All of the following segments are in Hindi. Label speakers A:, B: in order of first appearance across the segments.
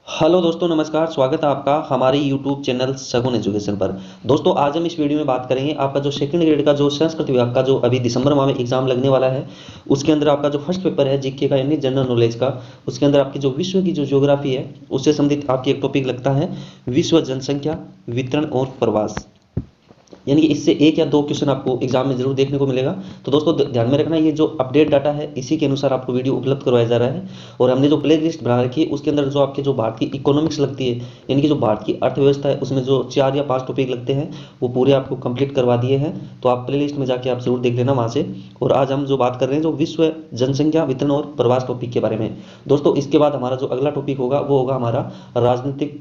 A: हेलो दोस्तों, नमस्कार। स्वागत है आपका हमारे यूट्यूब चैनल सगुन एजुकेशन पर। दोस्तों, आज हम इस वीडियो में बात करेंगे आपका जो सेकंड ग्रेड का जो संस्कृत विभाग का जो अभी दिसंबर माह में एग्जाम लगने वाला है, उसके अंदर आपका जो फर्स्ट पेपर है जीके का यानी जनरल नॉलेज का, उसके अंदर आपकी जो विश्व की जो ज्योग्राफी है उससे संबंधित आपकी एक टॉपिक लगता है विश्व जनसंख्या, वितरण और प्रवास। यानी कि इससे एक या दो क्वेश्चन आपको एग्जाम में जरूर देखने को मिलेगा। तो दोस्तों, ध्यान में रखना, ये जो अपडेट डाटा है इसी के अनुसार आपको वीडियो उपलब्ध करवाया जा रहा है। और हमने जो प्ले लिस्ट बना रखी है उसके अंदर जो आपके जो भारत की इकोनॉमिक्स लगती है, यानी कि जो भारत की अर्थव्यवस्था है, उसमें जो 4 या 5 टॉपिक लगते हैं वो पूरे आपको कंप्लीट करवा दिए हैं। तो आप प्ले लिस्ट में जाके आप जरूर देख लेना वहाँ से। और आज हम जो बात कर रहे हैं जो विश्व जनसंख्या, वितरण और प्रवास टॉपिक के बारे में। दोस्तों, इसके बाद हमारा जो अगला टॉपिक होगा वो होगा हमारा राजनीतिक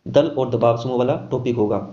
A: दल और दबाव समूह वाला टॉपिक होगा।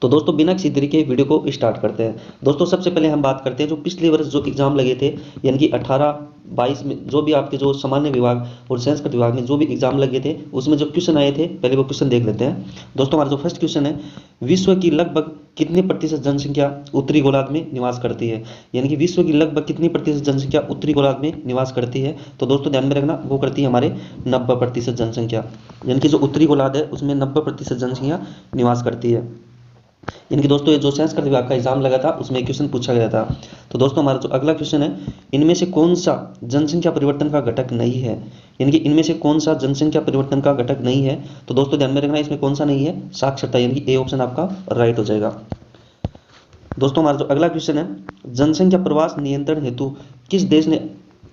A: तो दोस्तों, बिना किसी देरी के वीडियो को स्टार्ट करते हैं। दोस्तों, सबसे पहले हम बात करते हैं जो पिछले वर्ष जो एग्जाम लगे थे, यानी कि 18-22 में जो भी आपके जो सामान्य विभाग और संस्कृत विभाग में जो भी एग्जाम लगे थे उसमें जो क्वेश्चन आए थे, पहले वो क्वेश्चन देख लेते हैं। दोस्तों, हमारा जो फर्स्ट क्वेश्चन है, विश्व की लगभग कितने प्रतिशत जनसंख्या उत्तरी गोलार्ध में निवास करती है? यानी कि विश्व की लगभग कितनी प्रतिशत जनसंख्या उत्तरी गोलार्ध में निवास करती है? तो दोस्तों, ध्यान में रखना, वो करती है हमारे 90% जनसंख्या। यानी कि जो उत्तरी गोलार्ध है उसमें 90% जनसंख्या निवास करती है। यानी कि दोस्तों, ये जो संस्कृत विभाग का एग्जाम लगा था उसमें एक क्वेश्चन पूछा गया था। तो दोस्तों, हमारा जो अगला क्वेश्चन है, इनमें से कौन सा जनसंख्या परिवर्तन का घटक नहीं है? यानी कि इनमें से कौन सा जनसंख्या परिवर्तन का घटक नहीं है? तो दोस्तों, ध्यान में रखना, इसमें कौन सा नहीं है? साक्षरता। यानी कि ए ऑप्शन आपका राइट हो जाएगा। दोस्तों, हमारा जो अगला क्वेश्चन है, जनसंख्या प्रवास नियंत्रण हेतु किस देश ने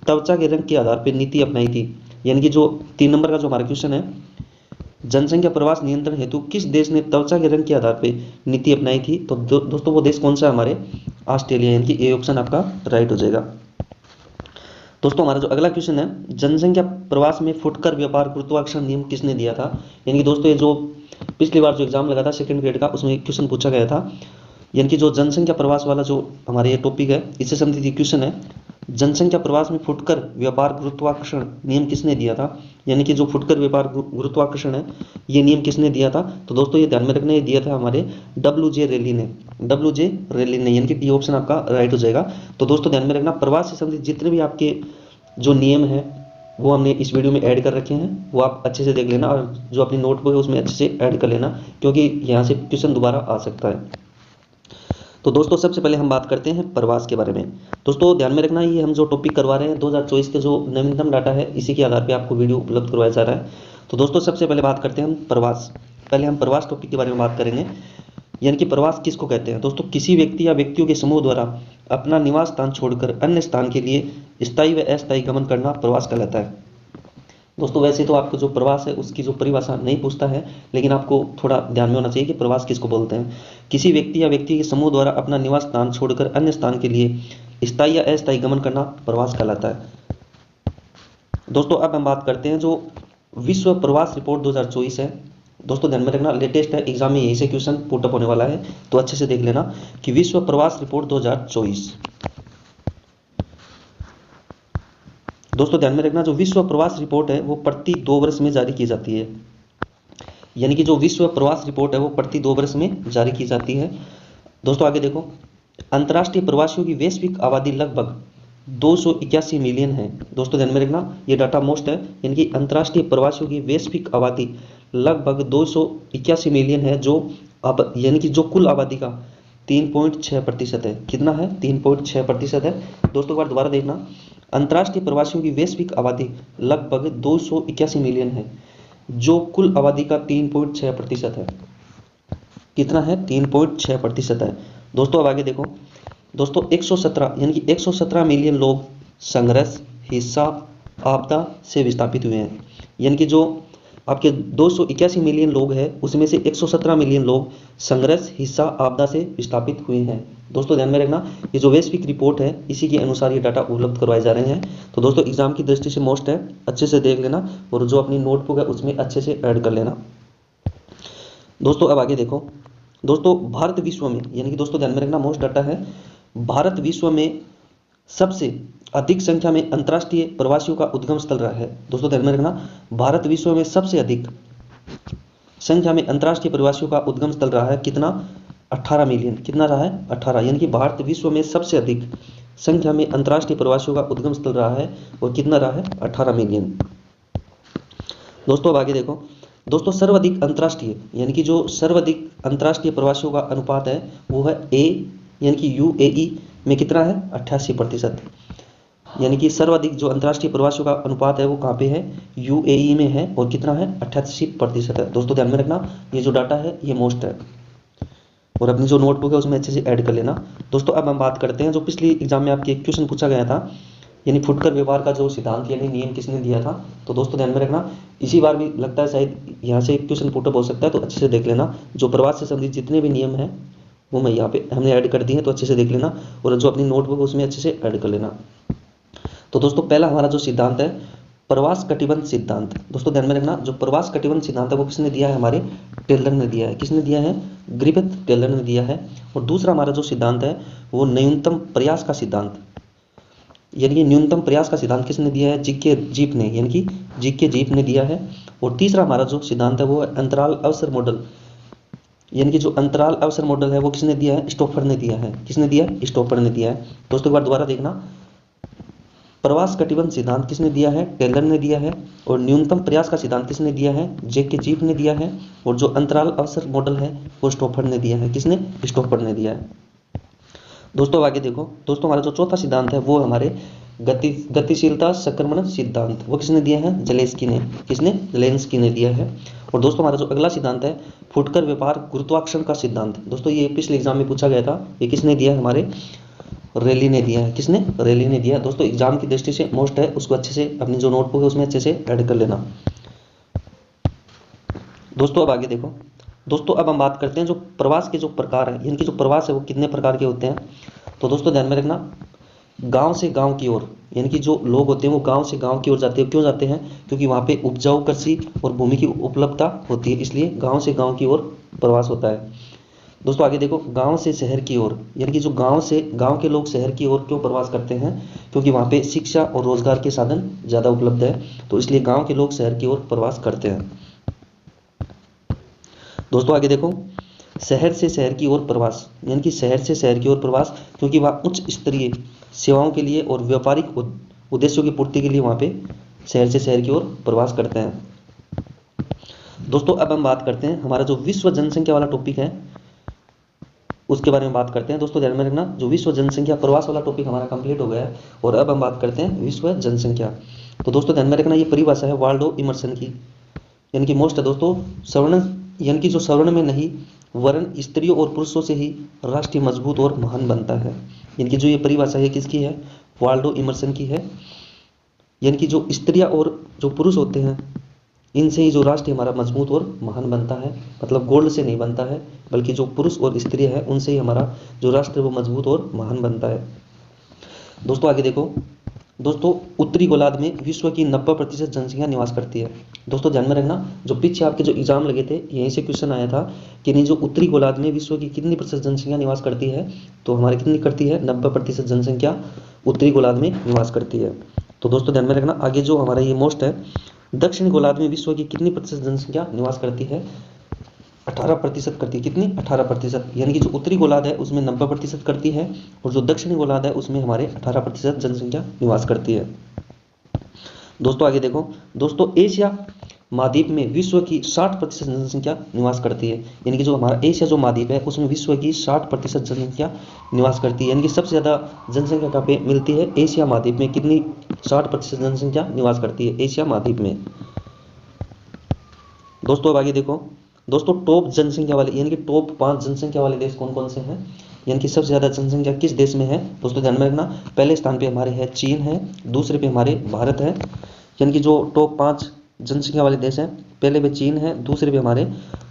A: त्वचा के रंग के आधार पर नीति अपनाई थी? यानी कि जो 3 नंबर का जो हमारा क्वेश्चन है, जनसंख्या प्रवास नियंत्रण हेतु किस देश ने त्वचा के रंग के आधार पर नीति अपनाई थी? तो दोस्तों, वो देश कौन सा है? हमारे ऑस्ट्रेलिया। यानी कि ए ऑप्शन आपका राइट हो जाएगा। दोस्तों, हमारा जो अगला क्वेश्चन है, जनसंख्या प्रवास में फुटकर व्यापार गुरुत्वाकर्षण नियम किसने दिया था? यानी कि दोस्तों, ये जो पिछली बार जो एग्जाम लगा था सेकंड ग्रेड का, उसमें क्वेश्चन पूछा गया था। यानी कि जो जनसंख्या प्रवास वाला जो हमारे ये टॉपिक है, इससे संबंधित क्वेश्चन है, जनसंख्या प्रवास में फुटकर व्यापार गुरुत्वाकर्षण नियम किसने दिया था? यानी कि जो फुटकर व्यापार गुरुत्वाकर्षण है, ये नियम किसने दिया था? तो दोस्तों, ये ध्यान में रखना, ये दिया था हमारे डब्ल्यू.जे. रेली ने। डब्ल्यू.जे. रेली ने, यानी कि डी ऑप्शन आपका राइट हो जाएगा। तो दोस्तों, ध्यान में रखना, प्रवास से संबंधित जितने भी आपके जो नियम है वो हमने इस वीडियो में ऐड कर रखे हैं, वो आप अच्छे से देख लेना और जो अपनी नोटबुक है उसमें अच्छे से ऐड कर लेना, क्योंकि यहाँ से क्वेश्चन दोबारा आ सकता है। तो दोस्तों, सबसे पहले हम बात करते हैं प्रवास के बारे में। दोस्तों, ध्यान में रखना, ये हम जो टॉपिक करवा रहे हैं 2024 के जो नवीनतम डाटा है इसी के आधार पे आपको वीडियो उपलब्ध करवाया जा रहा है। तो दोस्तों, सबसे पहले बात करते हैं हम प्रवास। पहले हम प्रवास टॉपिक के बारे में बात करेंगे। यानी कि प्रवास किसको कहते हैं? दोस्तों, किसी व्यक्ति या व्यक्तियों के समूह द्वारा अपना निवास स्थान छोड़कर अन्य स्थान के लिए स्थायी व अस्थायी गमन करना प्रवास कहलाता है। दोस्तों, वैसे तो आपको जो प्रवास है उसकी जो परिभाषा नहीं पूछता है, लेकिन आपको थोड़ा ध्यान में होना चाहिए कि प्रवास किसको बोलते हैं। किसी व्यक्ति या व्यक्ति के समूह द्वारा अपना निवास स्थान छोड़कर अन्य स्थान के लिए स्थायी या अस्थायी गमन करना प्रवास कहलाता है। दोस्तों, अब हम बात करते हैं जो विश्व प्रवास रिपोर्ट 2024 है। दोस्तों, ध्यान में रखना, लेटेस्ट है, एग्जाम में यही से क्वेश्चन पुटअप होने वाला है, तो अच्छे से देख लेना कि विश्व प्रवास रिपोर्ट 2024। दोस्तों, ध्यान में रखना, जो विश्व प्रवास रिपोर्ट है वो प्रति 2 वर्ष में जारी की जाती है। यानी कि जो विश्व प्रवास रिपोर्ट है वो प्रति 2 वर्ष में जारी की जाती है। दोस्तों, आगे देखो, अंतर्राष्ट्रीय प्रवासियों की वैश्विक आबादी लगभग 281 मिलियन है। दोस्तों, ध्यान में रखना, ये डाटा मोस्ट है। यानी कि अंतर्राष्ट्रीय प्रवासियों की वैश्विक आबादी लगभग 281 मिलियन है, जो अब यानी कि जो कुल आबादी का 3.6% है। कितना है? 3.6% है। दोस्तों, एक बार दोबारा देखना, अंतर्राष्ट्रीय प्रवासियों की वैश्विक आबादी लगभग 281 मिलियन है, जो कुल आबादी का 3.6% है। कितना है? 3.6% है। दोस्तों, अब आगे देखो, दोस्तों 117 यानी कि 117 मिलियन लोग संघर्ष, हिंसा, आपदा से विस्थापित हुए हैं। यानी कि जो आपके 281 मिलियन लोग हैं उसमें से 117 मिलियन लोग संघर्ष, हिंसा, आपदा से विस्थापित हुए हैं। दोस्तों, ध्यान में रखना, ये जो वैश्विक रिपोर्ट है इसी के अनुसार ये डाटा उपलब्ध करवाए जा रहे हैं। तो दोस्तों, एग्जाम की दृष्टि से मोस्ट है, अच्छे से देख लेना और जो अपनी नोटबुक है उसमें अच्छे से ऐड कर लेना। दोस्तों, अब आगे देखो, दोस्तों भारत विश्व में, यानी कि दोस्तों ध्यान में रखना, मोस्ट डाटा है, भारत विश्व में सबसे अधिक संख्या में अंतर्राष्ट्रीय प्रवासियों का उद्गम स्थल रहा है। दोस्तों, ध्यान में रखना, भारत विश्व में सबसे अधिक संख्या में अंतर्राष्ट्रीय प्रवासियों का उद्गम स्थल रहा है। कितना? 18 मिलियन। कितना रहा है? 18। यानी कि भारत विश्व में सबसे अधिक संख्या में अंतर्राष्ट्रीय प्रवासियों का उद्गम स्थल रहा है, और कितना रहा है? 18 मिलियन। दोस्तों अब आगे देखो। दोस्तों सर्वाधिक अंतर्राष्ट्रीय यानी कि जो सर्वाधिक अंतर्राष्ट्रीय प्रवासियों का अनुपात है वो है ए यानी कि यूएई में कितना है 88%। यानी कि सर्वाधिक जो अंतर्राष्ट्रीय प्रवासियों का अनुपात है वो कहाँ पे है यूएई में है और कितना है 88% है। दोस्तों ध्यान में रखना ये जो डाटा है ये मोस्ट है और अपनी जो नोटबुक है उसमें अच्छे से ऐड कर लेना। दोस्तों अब हम बात करते हैं जो पिछली एग्जाम में आपके क्वेश्चन पूछा गया था यानी फुटकर व्यवहार का जो सिद्धांत यानी नियम किसने दिया था। तो दोस्तों ध्यान में रखना इसी बार भी लगता है शायद यहाँ से क्वेश्चन पुटअप हो सकता है, तो अच्छे से देख लेना। जो प्रवास से संबंधित जितने भी नियम हैं वो मैं यहाँ पे हमने ऐड कर दिए हैं, तो अच्छे से देख लेना और जो अपनी नोटबुक है उसमें अच्छे से ऐड कर लेना। तो दोस्तों पहला हमारा जो सिद्धांत है प्रवास कटिबंध सिद्धांत। दोस्तों ध्यान में रखना जो प्रवास कटिबंध सिद्धांत है वो किसने दिया है हमारे टेलर ने दिया है। किसने दिया है ग्रिफिथ टेलर ने दिया है। और दूसरा हमारा जो सिद्धांत है वो न्यूनतम प्रयास का सिद्धांत यानी कि न्यूनतम प्रयास का सिद्धांत किसने दिया है जीके जीप ने यानी कि जीके जीप ने दिया है। और तीसरा हमारा जो सिद्धांत है वो है अंतराल अवसर मॉडल यानी कि जो अंतराल अवसर मॉडल है वो किसने दिया है स्टोफर ने दिया है। किसने दिया है स्टोफर ने दिया है। दोस्तों एक बार दोबारा देखना प्रवास कटिबंध सिद्धांत किसने दिया है टेलर ने दिया है और न्यूनतम प्रयास का सिद्धांत किसने दिया है जेके जीप ने दिया है और जो अंतराल अवसर मॉडल है वो स्टोफर ने दिया है। किसने स्टोफर ने दिया है। दोस्तों आगे देखो। दोस्तों हमारा जो चौथा सिद्धांत है वो हमारे गतिशीलता संक्रमण सिद्धांत वो किसने दिया है जेलेंस्की ने। किसने जेलेंस्की ने दिया है। और दोस्तों हमारा जो अगला सिद्धांत है फुटकर व्यापार गुरुत्वाकर्षण का सिद्धांत। दोस्तों ये पिछले एग्जाम में पूछा गया था, ये किसने दिया है हमारे रैली ने दिया है। किसने रैली ने दिया है। दोस्तों एग्जाम की दृष्टि से मोस्ट है, उसको अच्छे से अपनी जो नोटबुक है उसमें अच्छे से ऐड कर लेना। दोस्तों अब आगे देखो। दोस्तों अब हम बात करते हैं जो प्रवास के जो प्रकार है यानी कि जो प्रवास है वो कितने प्रकार के होते हैं। तो दोस्तों ध्यान में रखना गांव से गांव की ओर यानी कि जो लोग होते हैं वो गांव से गांव की ओर जाते हैं। क्यों जाते हैं क्योंकि वहाँ पे उपजाऊ कृषि और भूमि की उपलब्धता होती है, इसलिए गांव से गांव की ओर प्रवास होता है। दोस्तों आगे देखो गांव से शहर की ओर यानी कि जो गांव के लोग शहर की ओर क्यों प्रवास करते हैं क्योंकि वहाँ पे शिक्षा और रोजगार के साधन ज़्यादा उपलब्ध है, तो इसलिए गांव के लोग शहर की ओर प्रवास करते हैं। दोस्तों आगे देखो शहर से शहर की ओर प्रवास यानी कि शहर से शहर की ओर प्रवास क्योंकि वहाँ उच्च स्तरीय सेवाओं के लिए और व्यापारिक उद्देश्यों की पूर्ति के लिए वहाँ पे शहर से शहर की ओर प्रवास करते हैं। दोस्तों अब हम बात करते हैं हमारा जो विश्व जनसंख्या वाला टॉपिक है उसके बारे में बात करते हैं। दोस्तों ध्यान में रखना जो विश्व जनसंख्या प्रवास वाला टॉपिक हमारा कंप्लीट हो गया है और अब हम बात करते हैं विश्व जनसंख्या। तो दोस्तों ध्यान में रखना ये परिभाषा है वाल्डो इमर्सन की यानी कि मोस्ट है दोस्तों सवर्ण यानी कि जो सवर्ण में नहीं वर्ण स्त्रियों और पुरुषों से ही राष्ट्र मजबूत और महान बनता है। यानी कि जो ये परिभाषा है किसकी है वाल्डो इमर्सन की है। यानी कि जो स्त्रियां और जो पुरुष होते हैं इनसे ही जो राष्ट्र हमारा मजबूत और महान बनता है, मतलब गोल्ड से नहीं बनता है बल्कि जो पुरुष और स्त्रियां हैं उनसे ही हमारा जो राष्ट्र है वो मजबूत और महान बनता है। दोस्तों आगे देखो। दोस्तों उत्तरी गोलार्ध में विश्व की 90% जनसंख्या निवास करती है। दोस्तों ध्यान में रखना जो पीछे आपके जो एग्जाम लगे थे यहीं से क्वेश्चन आया था कि नहीं जो उत्तरी गोलार्ध में विश्व की कितनी प्रतिशत जनसंख्या निवास करती है, तो हमारी कितनी करती है 90% जनसंख्या उत्तरी गोलार्ध में निवास करती है। तो दोस्तों ध्यान में रखना आगे जो हमारा ये मोस्ट है दक्षिण गोलार्ध में विश्व की कितनी प्रतिशत जनसंख्या निवास करती है 18% करती है। कितनी 18%। यानी कि जो उत्तरी गोलार्ध है उसमें 90% करती है और जो दक्षिणी गोलार्ध है उसमें हमारे 18% जनसंख्या निवास करती है। दोस्तों आगे देखो। दोस्तों एशिया महाद्वीप में विश्व की 60% जनसंख्या निवास करती है। यानी कि जो हमारा एशिया जो महाद्वीप है उसमें विश्व की 60% जनसंख्या निवास करती है। यानी कि सबसे ज़्यादा जनसंख्या कहाँ पे मिलती है एशिया महाद्वीप में। कितनी 60% जनसंख्या निवास करती है एशिया महाद्वीप में। दोस्तों अब आगे देखो। दोस्तों टॉप जनसंख्या वाले यानी कि टॉप 5 जनसंख्या वाले देश कौन कौन से हैं, यानी कि सबसे ज़्यादा जनसंख्या किस देश में है। दोस्तों ध्यान में रखना पहले स्थान पे हमारे है चीन है, दूसरे पे हमारे भारत है। यानी कि जो टॉप 5 जनसंख्या वाले देश हैं पहले पे चीन है, दूसरे पे हमारे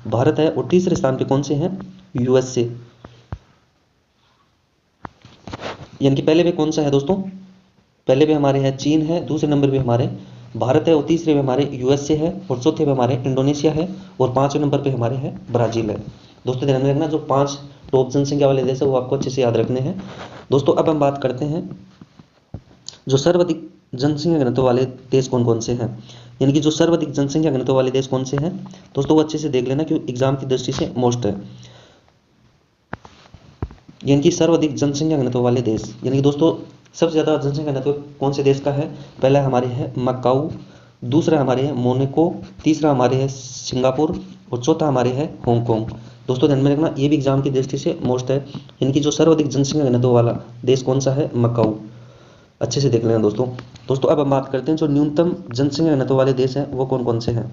A: भारत है और तीसरे स्थान पे कौन से हैं यूएसए। यानी कि पहले पे कौन सा है दोस्तों, पहले पे हमारे है चीन है, दूसरे नंबर पे हमारे भारत है और तीसरे पे हमारे यूएसए है और चौथे पे हमारे इंडोनेशिया है और पांचवें नंबर पे हमारे है ब्राजील है। दोस्तों ध्यान में रखना जो 5 टॉप जनसंख्या वाले देश है वो आपको अच्छे से याद रखने हैं। दोस्तों अब हम बात करते हैं जो सर्वाधिक जनसंख्या घनत्व वाले देश कौन कौन से हैं। यानी कि जो सर्वाधिक जनसंख्या घनत्व वाले देश कौन से हैं दोस्तों वो अच्छे से देख लेना क्योंकि एग्जाम की दृष्टि से मोस्ट है। यानी कि सर्वाधिक जनसंख्या घनत्व वाले देश यानी कि दोस्तों सबसे ज़्यादा जनसंख्या घनत्व कौन से देश का है, पहला हमारे है मकाऊ, दूसरा हमारे है मोनाको, तीसरा हमारे है सिंगापुर और चौथा हमारे है हांगकांग। दोस्तों ध्यान में रखना, ये भी एग्जाम की दृष्टि से मोस्ट है। इनकी जो सर्वाधिक जनसंख्या घनत्व वाला देश कौन सा है? मकाऊ। अच्छे से देख लेना दोस्तों। दोस्तों अब हम बात करते हैं जो न्यूनतम जनसंख्या घनत्व वाले देश हैं वो कौन कौन से हैं।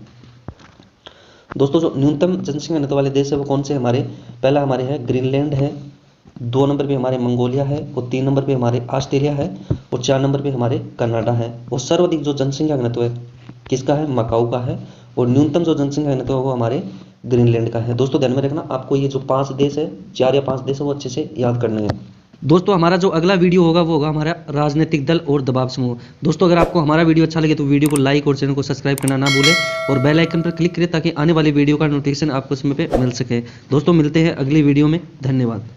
A: दोस्तों जो न्यूनतम जनसंख्या घनत्व वाले देश है वो कौन से हमारे? पहला हमारे है ग्रीनलैंड है, 2 नंबर पे हमारे मंगोलिया है और 3 नंबर पे हमारे ऑस्ट्रेलिया है और 4 नंबर पे हमारे कनाडा है। और सर्वाधिक जो जनसंख्या घनत्व है किसका है? मकाऊ का है। और न्यूनतम जो जनसंख्या घनत्व है वो हमारे ग्रीनलैंड का है। दोस्तों ध्यान में रखना, आपको ये जो 5 देश है, 4 या 5 देश है वो अच्छे से याद करने हैं। दोस्तों हमारा जो अगला वीडियो होगा वो होगा हमारा राजनीतिक दल और दबाव समूह। दोस्तों अगर आपको हमारा वीडियो अच्छा लगे तो वीडियो को लाइक और चैनल को सब्सक्राइब करना ना भूलें और बेल आइकन पर क्लिक करें ताकि आने वाली वीडियो का नोटिफिकेशन आपको समय पे मिल सके। दोस्तों मिलते हैं अगली वीडियो में, धन्यवाद।